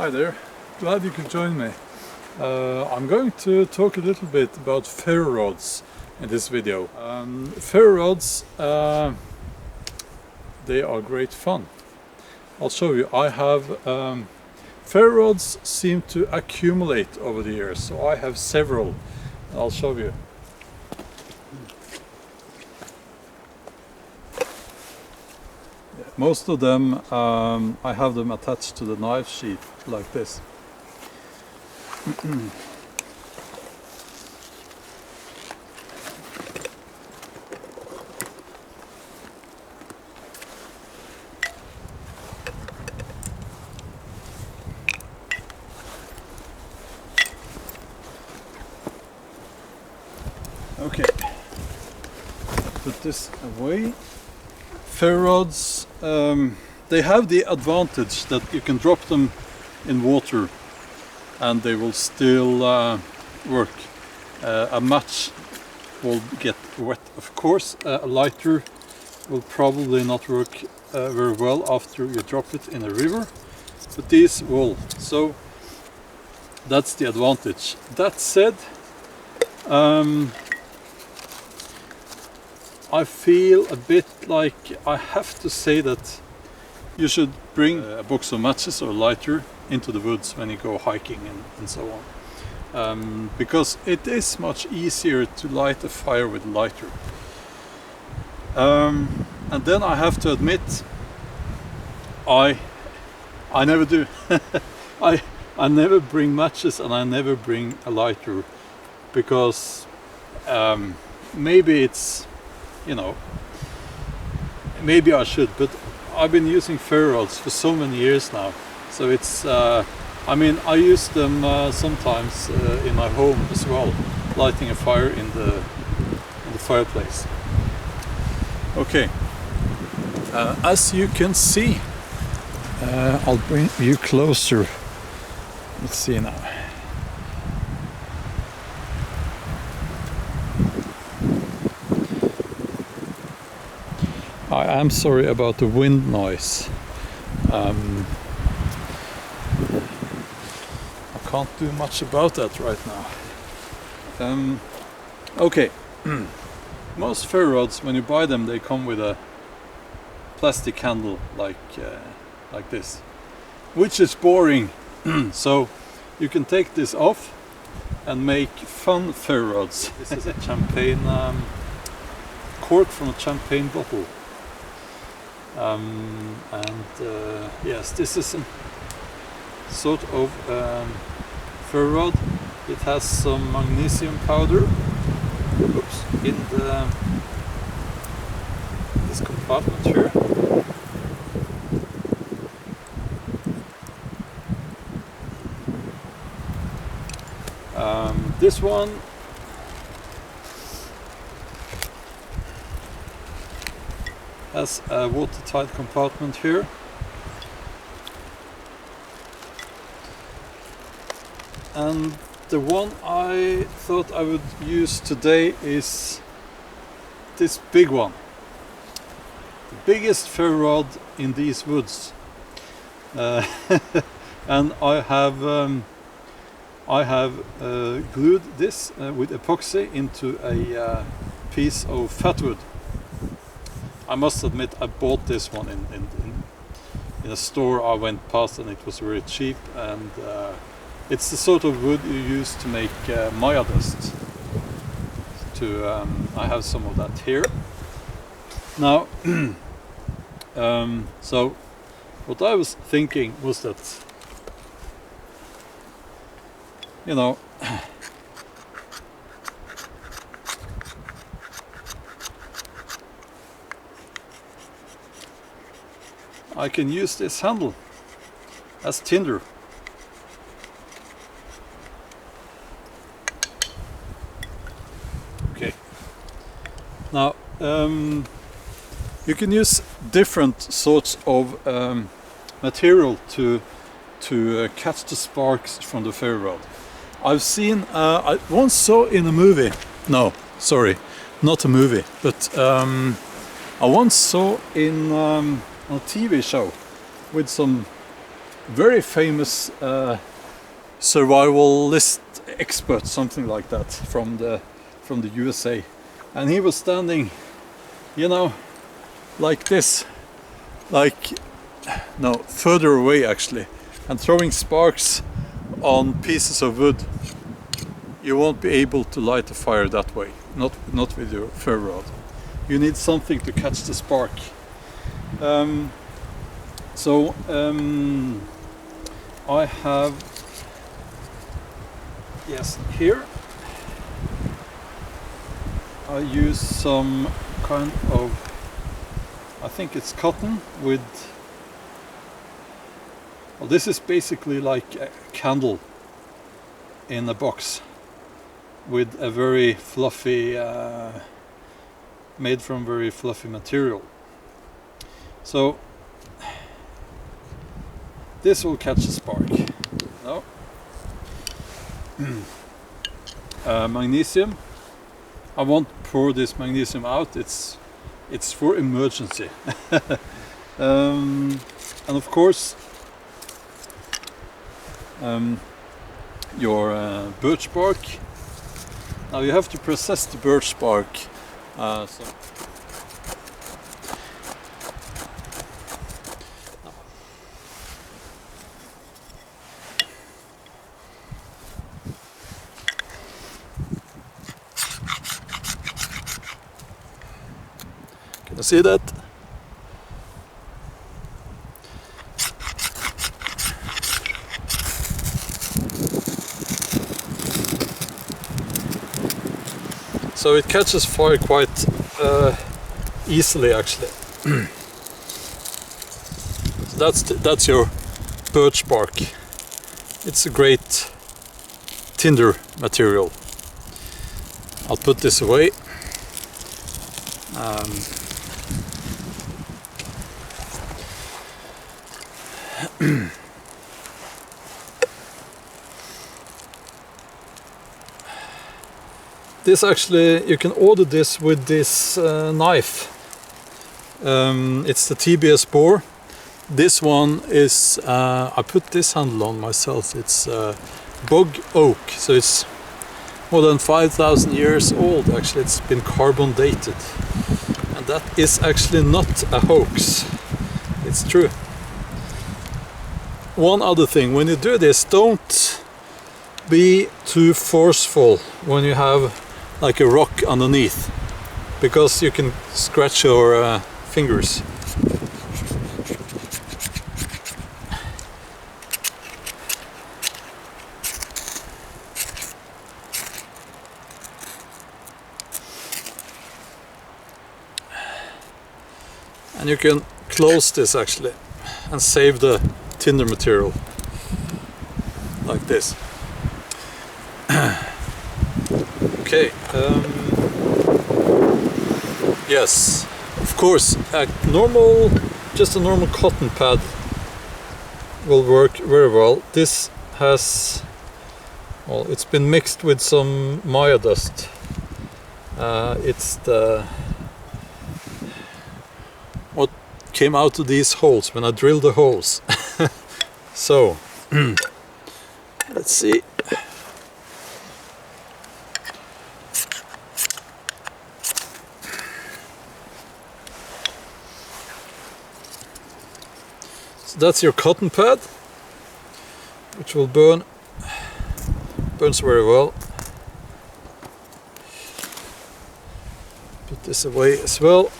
Hi there, glad you could join me. I'm going to talk a little bit about ferro rods in this video. Ferro rods, they are great fun. I'll show you. I have ferro rods seem to accumulate over the years, so I have several. I'll show you. Most of them, I have them attached to the knife sheath like this. Okay, put this away. Ferro rods, they have the advantage that you can drop them in water and they will still work. A match will get wet, of course. A lighter will probably not work very well after you drop it in a river, but these will. So that's the advantage. That said, I feel a bit like I have to say that you should bring a box of matches or a lighter into the woods when you go hiking and so on. Because it is much easier to light a fire with a lighter. And then I have to admit, I never do. I never bring matches and I never bring a lighter because maybe it's, you know, maybe I should, but I've been using ferro rods for so many years now, so it's I mean, I use them sometimes in my home as well, lighting a fire in the fireplace. Okay, as you can see, I'll bring you closer. Let's see now. I am sorry about the wind noise. I can't do much about that right now. Okay, most ferro rods, when you buy them, they come with a plastic handle like this, which is boring. So you can take this off and make fun ferro rods. This is a champagne cork from a champagne bottle. Yes, this is a sort of ferro rod. It has some magnesium powder in this compartment here. This one has a watertight compartment here. And the one I thought I would use today is this big one. The biggest ferro rod in these woods. And I have glued this with epoxy into a piece of fatwood. I must admit, I bought this one in a store I went past, and it was very cheap, and it's the sort of wood you use to make Maya dust. I have some of that here. Now, so what I was thinking was that, you know, I can use this handle as tinder. Okay. Now, you can use different sorts of material to catch the sparks from the ferro rod. I've seen, I once saw in a movie, no, sorry, not a movie, but I once saw in a TV show with some very famous survivalist expert, something like that, from the USA, and he was standing, you know, like this, like no, further away actually, and throwing sparks on pieces of wood. You won't be able to light a fire that way, not with your ferro rod. You need something to catch the spark. I have, yes, here I use some kind of, I think it's cotton with, well, this is basically like a candle in a box with a very fluffy, made from very fluffy material. So this will catch a spark. No. Magnesium. I won't pour this magnesium out. It's for emergency. And of course, your birch bark. Now you have to process the birch bark. Can you see that? So it catches fire quite easily, actually. So that's your birch bark. It's a great tinder material. I'll put this away. This actually, you can order this with this knife. It's the TBS Boar. This one is, I put this handle on myself. It's bog oak, so it's more than 5,000 years old actually. It's been carbon dated. And that is actually not a hoax. It's true. One other thing, when you do this, don't be too forceful when you have like a rock underneath, because you can scratch your fingers. And you can close this actually and save the tinder material like this. Okay, yes, of course, just a normal cotton pad will work very well. This has, well, it's been mixed with some Maya dust. It's what came out of these holes when I drilled the holes. So, let's see. So that's your cotton pad, which will burns very well. Put this away as well.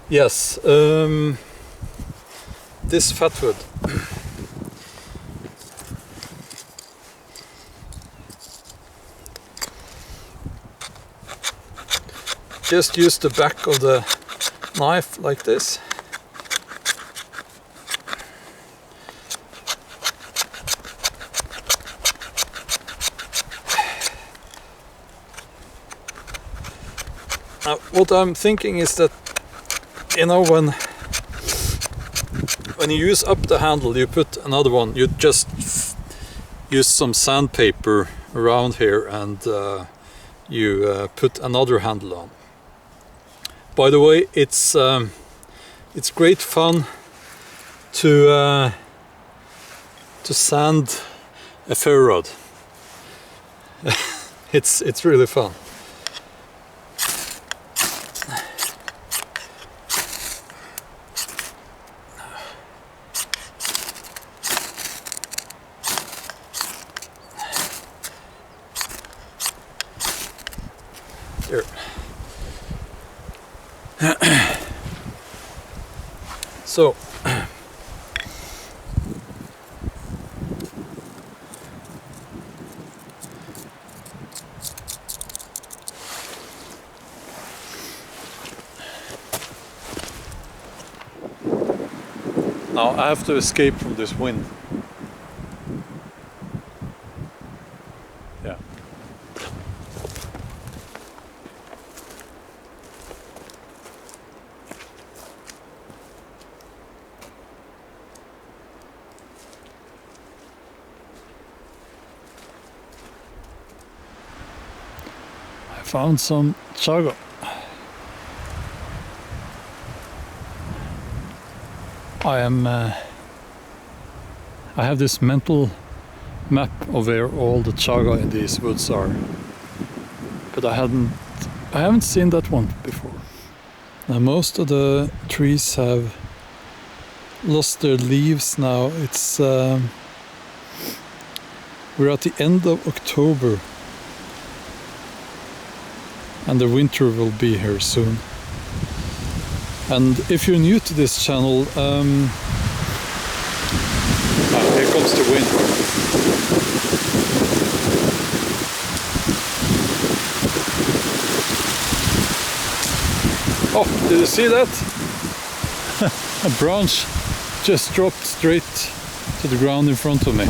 Yes, this fatwood. Just use the back of the knife like this. Now, what I'm thinking is that, you know, when you use up the handle, you put another one. You just use some sandpaper around here, and you put another handle on. By the way, it's great fun to sand a ferro rod. It's really fun. Here. So now I have to escape from this wind. Yeah. I found some chaga. I have this mental map of where all the chaga in these woods are, but I haven't seen that one before. Now most of the trees have lost their leaves now. It's we're at the end of October, and the winter will be here soon. And if you're new to this channel, here comes the wind. Oh, did you see that? A branch just dropped straight to the ground in front of me.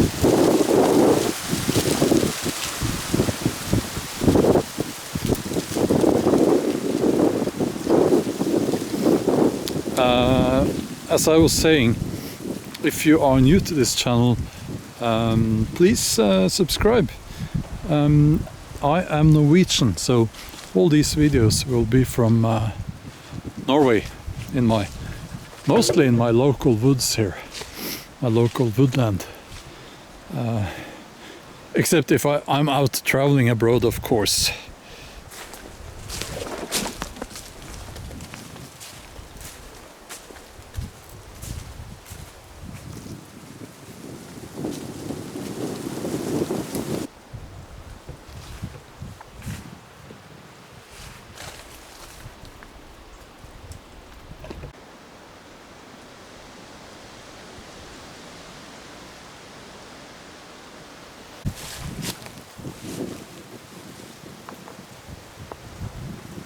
As I was saying, if you are new to this channel, please subscribe. I am Norwegian, so all these videos will be from Norway, mostly in my local woods here, my local woodland. Except if I'm out traveling abroad, of course.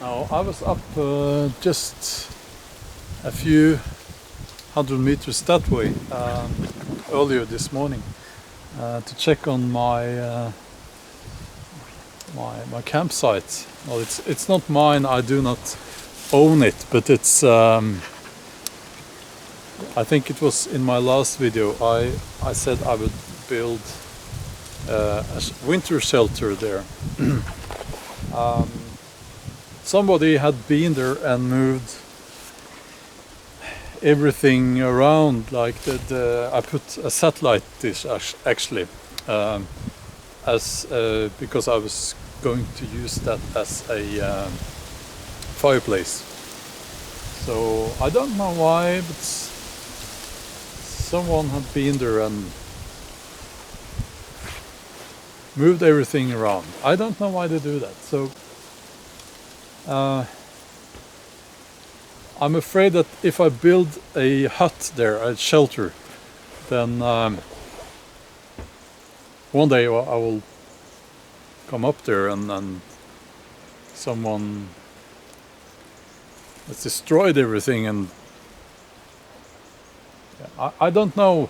Now, I was up just a few hundred meters that way earlier this morning to check on my my campsite. Well, it's not mine. I do not own it, but it's. I think it was in my last video. I said I would build a winter shelter there. Somebody had been there and moved everything around, like I put a satellite dish actually, because I was going to use that as a fireplace. So I don't know why, but someone had been there and moved everything around. I don't know why they do that. So I'm afraid that if I build a hut there, a shelter, then one day I will come up there and someone has destroyed everything, and I don't know.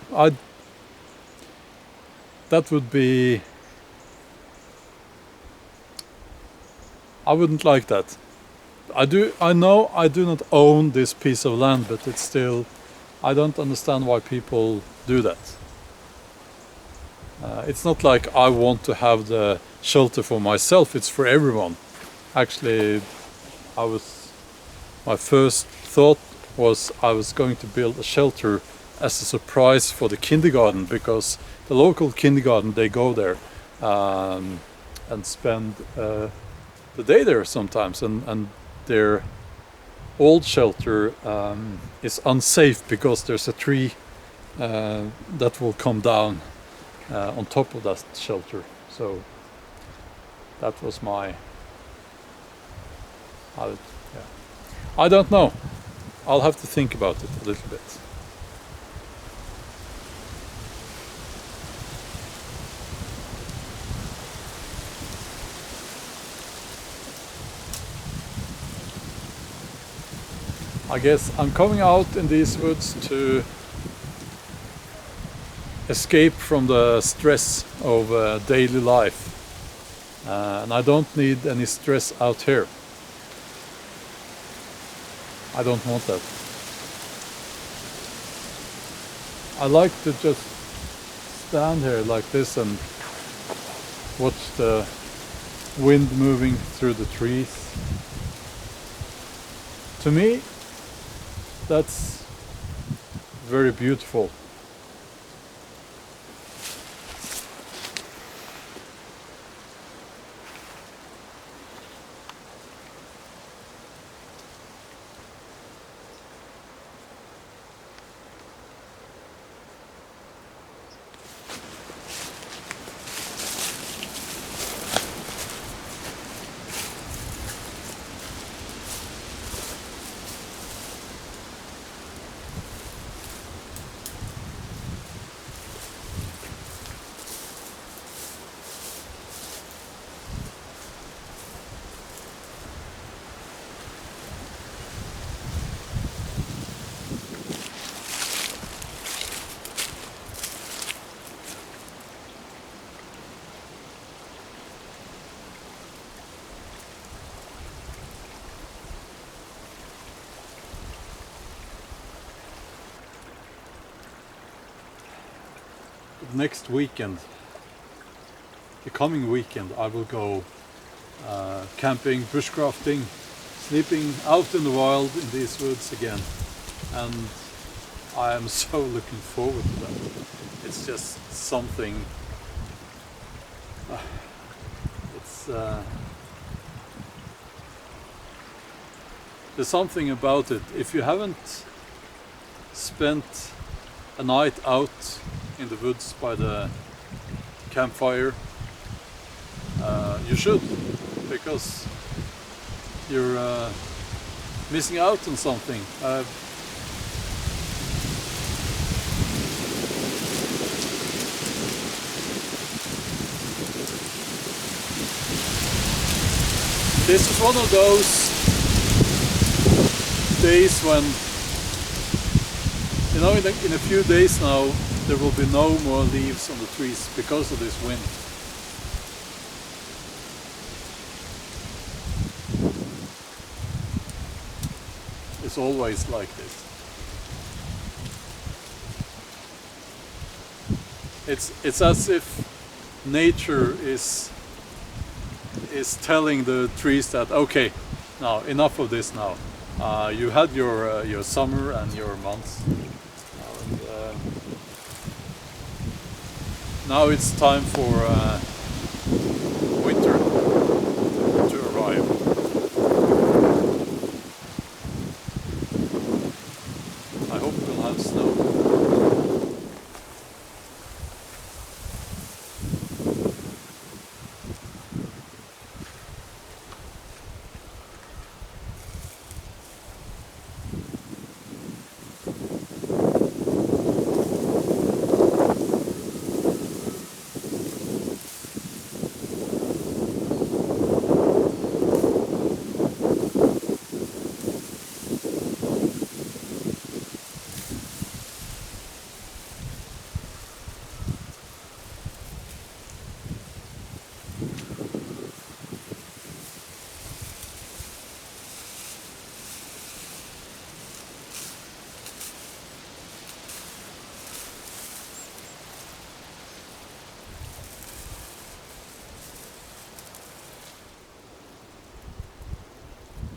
That would be. I wouldn't like that. I know I do not own this piece of land, but it's still, I don't understand why people do that. It's not like I want to have the shelter for myself, it's for everyone. Actually, my first thought was I was going to build a shelter as a surprise for the kindergarten, because the local kindergarten, they go there and spend the day there sometimes, and their old shelter is unsafe because there's a tree that will come down on top of that shelter. So that was my I don't know. I'll have to think about it a little bit. I guess I'm coming out in these woods to escape from the stress of daily life. And I don't need any stress out here. I don't want that. I like to just stand here like this and watch the wind moving through the trees. To me, that's very beautiful. Next weekend, the coming weekend, I will go camping, bushcrafting, sleeping out in the wild in these woods again, and I am so looking forward to that. It's just something. There's something about it. If you haven't spent a night out in the woods by the campfire, you should, because you're missing out on something. This is one of those days when, you know, in a few days now, there will be no more leaves on the trees because of this wind. It's always like this. It's as if nature is telling the trees that, okay, now enough of this now. You had your summer and your months. Now it's time for winter to arrive. I hope we'll have snow.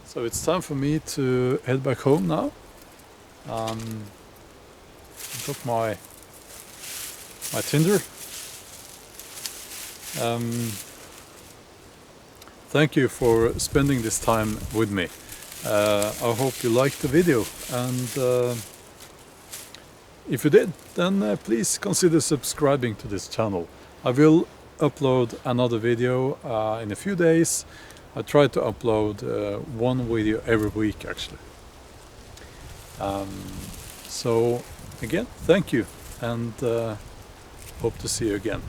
So it's time for me to head back home now. up my tinder. Thank you for spending this time with me. I hope you liked the video, and if you did, then please consider subscribing to this channel. I will upload another video in a few days. I try to upload one video every week, actually. So again, thank you, and hope to see you again.